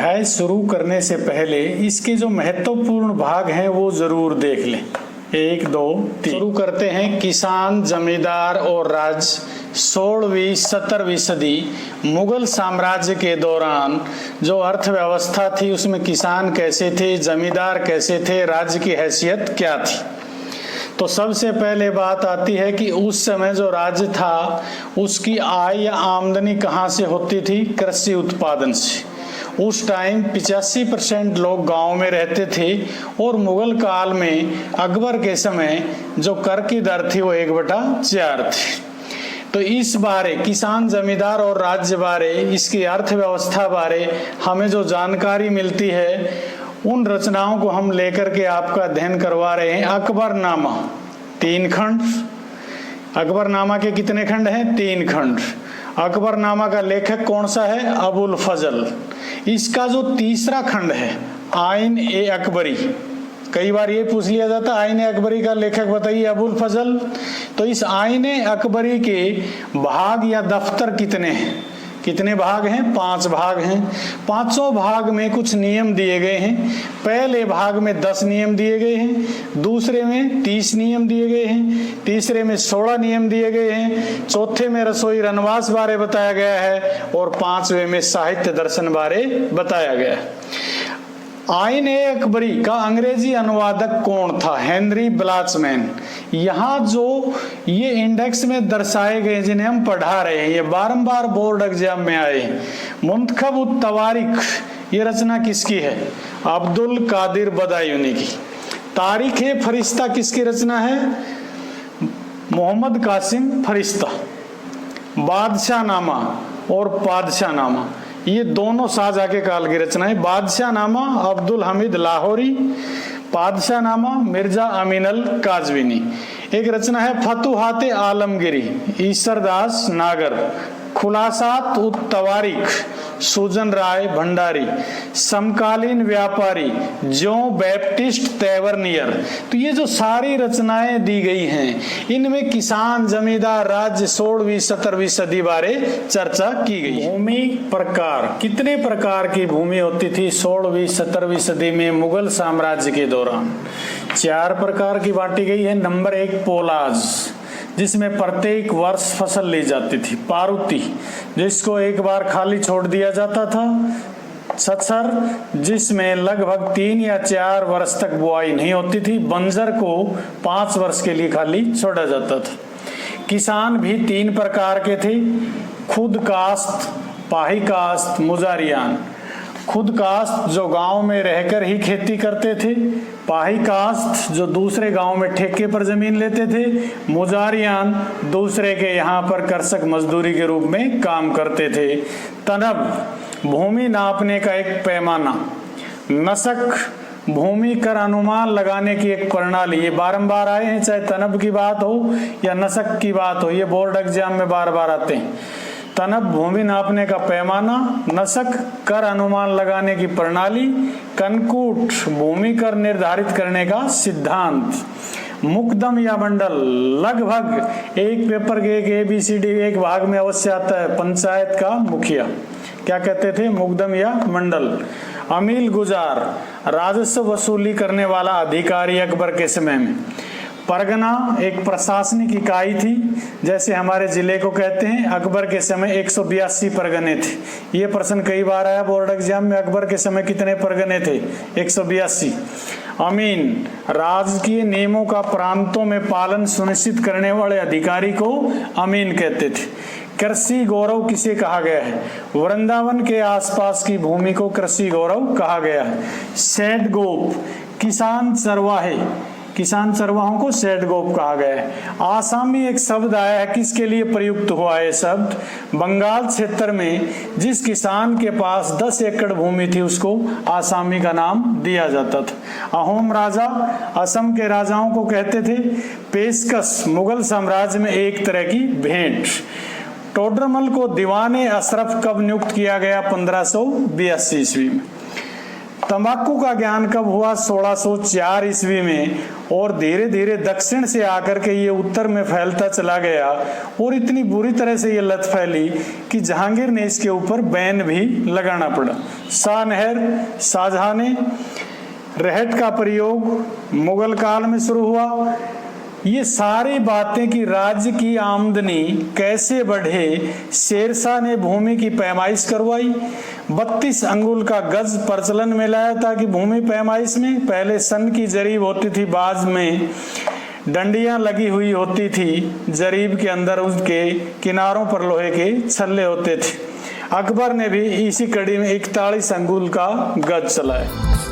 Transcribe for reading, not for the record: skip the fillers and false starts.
अध्याय शुरू करने से पहले इसके जो महत्वपूर्ण भाग हैं वो जरूर देख लें। 1, 2, 3 शुरू करते हैं। किसान, जमींदार और राज। 16वीं 17वीं सदी मुगल साम्राज्य के दौरान जो अर्थव्यवस्था थी उसमें किसान कैसे थे, जमींदार कैसे थे, राज्य की हैसियत क्या थी। तो सबसे पहले बात आती है कि उस समय जो राज्य था उसकी आय या आमदनी कहाँ से होती थी? कृषि उत्पादन से। उस टाइम 85% लोग गांव में रहते थे और मुगल काल में अकबर के समय जो कर की दर थी वो 1/4 थी। तो इस बारे किसान, जमींदार और राज्य बारे, इसकी अर्थव्यवस्था बारे हमें जो जानकारी मिलती है उन रचनाओं को हम लेकर के आपका अध्ययन करवा रहे हैं। अकबरनामा 3 खंड। अकबरनामा के कितने खंड हैं? 3 खंड। अकबरनामा का लेखक कौन सा है? अबुल फजल। इसका जो तीसरा खंड है आइन ए अकबरी, कई बार ये पूछ लिया जाता आइन ए अकबरी का लेखक बताइए, अबुल फजल। तो इस आइन ए अकबरी के भाग या दफ्तर कितने हैं? कितने भाग हैं? 5 भाग हैं। 5 भाग में कुछ नियम दिए गए हैं। पहले भाग में 10 नियम दिए गए हैं, दूसरे में 30 नियम दिए गए हैं, तीसरे में 16 नियम दिए गए हैं, चौथे में रसोई रनवास बारे बताया गया है और 5वें में साहित्य दर्शन बारे बताया गया है। आइन ए अकबरी का अंग्रेजी अनुवादक कौन था? हेनरी ब्लाचमैन। यहाँ जो ये इंडेक्स में दर्शाए गए जिन्हें हम पढ़ा रहे हैं ये बारंबार बोर्ड एग्जाम में आए। मुंतखब उत तवारिख ये रचना किसकी है? अब्दुल कादिर बदायूनी की। तारीख ए फरिश्ता किसकी रचना है? मोहम्मद कासिम फरिश्ता। बादशाह नामा और पादशाह नामा ये दोनों शाहजहां के काल की रचना है। बादशाह नामा अब्दुल हमीद लाहौरी, पादशाह नामा मिर्जा अमीन अल काजवीनी। एक रचना है फतुहात आलमगिरी, ईसरदास नागर। खुलासात उत तवारीख, सुजन राय भंडारी। समकालीन व्यापारी, जो बैप्टिस्ट तैवरनियर। तो ये जो सारी रचनाएं दी गई हैं इनमें किसान, जमींदार, राज्य 16वीं 17वीं सदी बारे चर्चा की गई। भूमि प्रकार, कितने प्रकार की भूमि होती थी 16वीं 17वीं सदी में मुगल साम्राज्य के दौरान? 4 प्रकार की बांटी गई है। नंबर 1 पोलाज, जिसमें प्रत्येक वर्ष फसल ली जाती थी। पारुती, जिसको एक बार खाली छोड़ दिया जाता था। सत्सर, जिसमें लगभग 3 या 4 वर्ष तक बुआई नहीं होती थी। बंजर को 5 वर्ष के लिए खाली छोड़ा जाता था। किसान भी 3 प्रकार के थे, खुद कास्त, पाही कास्त, मुजारियान। खुद कास्त जो गांव में रहकर ही खेती करते थे, पाही कास्त जो दूसरे गांव में ठेके पर जमीन लेते थे, मुजारियान दूसरे के यहाँ पर कृषक मजदूरी के रूप में काम करते थे। तनब, भूमि नापने का एक पैमाना। नसक, भूमि कर अनुमान लगाने की एक प्रणाली। ये बारंबार आए हैं, चाहे तनब की बात हो या नसक की बात हो, ये बोर्ड एग्जाम में बार बार आते हैं। तनब भूमि नापने का पैमाना, नसक कर अनुमान लगाने की प्रणाली, कनकूट भूमि कर निर्धारित करने का सिद्धांत। मुकदम या मंडल, लगभग एक पेपर के एक ABCD एक भाग में अवश्य आता है। पंचायत का मुखिया क्या कहते थे? मुकदम या मंडल। अमील गुजार, राजस्व वसूली करने वाला अधिकारी अकबर के समय में। परगना एक प्रशासनिक इकाई थी, जैसे हमारे जिले को कहते हैं। अकबर के समय 182 परगने थे। ये प्रश्न कई बार आया बोर्ड एग्जाम में, अकबर के समय कितने परगने थे? 182। अमीन, राजकीय नियमों का प्रांतों में पालन सुनिश्चित करने वाले अधिकारी को अमीन कहते थे। कृषि गौरव किसे कहा गया है? वृंदावन के आसपास की भूमि को कृषि गौरव कहा गया है। सेठ गोप, किसान चरवाहे, किसान चरवाहों को सेठ गोप कहा गया है। आसामी एक शब्द आया है, किसके लिए प्रयुक्त हुआ है शब्द? बंगाल क्षेत्र में जिस किसान के पास 10 एकड़ भूमि थी उसको आसामी का नाम दिया जाता था। अहोम राजा असम के राजाओं को कहते थे। पेशकश, मुगल साम्राज्य में एक तरह की भेंट। टोडरमल को दीवाने अशरफ कब नियुक्त किया गया? 1582 ईस्वी में। तंबाकू का ज्ञान कब हुआ? 1604 ईस्वी में, और धीरे धीरे दक्षिण से आकर के ये उत्तर में फैलता चला गया और इतनी बुरी तरह से ये लत फैली कि जहांगीर ने इसके ऊपर बैन भी लगाना पड़ा। शाहजहां ने रहट का प्रयोग मुगल काल में शुरू हुआ। ये सारी बातें कि राज्य की आमदनी कैसे बढ़े, शेरशाह ने भूमि की पैमाइश करवाई। 32 अंगुल का गज प्रचलन में लाया था कि भूमि पैमाइश में पहले सन की जरीब होती थी, बाद में डंडियां लगी हुई होती थी जरीब के अंदर, उसके किनारों पर लोहे के छल्ले होते थे। अकबर ने भी इसी कड़ी में 41 अंगुल का गज चलाया।